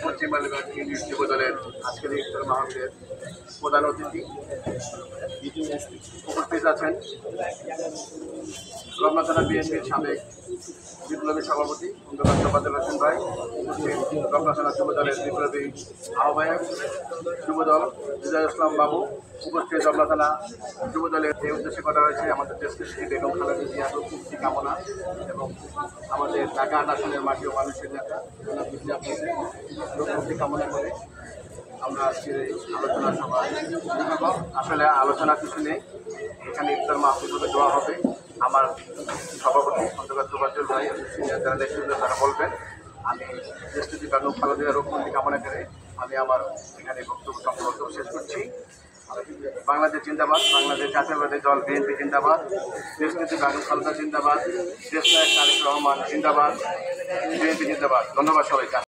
পশ্চিম বাংলার যুব দলের আজকের এই ইফতার মাহফিলের প্রধান অতিথি উপস্থিত আছেন রমনা থানা বিএনপির সাবেক বিপ্লবী সভাপতি খন্দকার তোফাজ্জল হোসেন ভাই, উপস্থিত রমনা থানা যুব দলের বিপ্লবী আহ্বায়ক যুবদল রিজাউল ইসলাম বাবু, উপস্থিত রমনা থানা যুব দলের এই উদ্দেশ্যে করা হয়েছে আমাদের দেশকে শ্রী বেগম খালেদা জিয়ার মুক্তি কামনা এবং আমাদের ঢাকা আসনের মাটি ও মানুষের নেতা মুক্তি কামনা করে আমরা আজকের এই আলোচনা সভা আসলে আলোচনা কিছু নেই। এখানে ইফতার মাহফিল হবে, দোয়া হবে। আমার সভাপতি খন্দকার তোফাজ্জল ভাই সিনিয়র যারা নেতৃত্ব তারা বলবেন। আমি দেশটি বেগম খালেদা জিয়ার মুক্তি কামনা করে আমি আমার এখানে বক্তব্য সম্পর্ক শেষ করছি। বাংলাদেশ জিন্দাবাদ, বাংলাদেশ জাতীয়তাবাদী দল বিএনপি জিন্দাবাদ, দেশনেত্রী বেগম খালেদা জিন্দাবাদ, দেশ নায়ক তারেক রহমান জিন্দাবাদ, বিএনপি জিন্দাবাদ। ধন্যবাদ সবাইকে।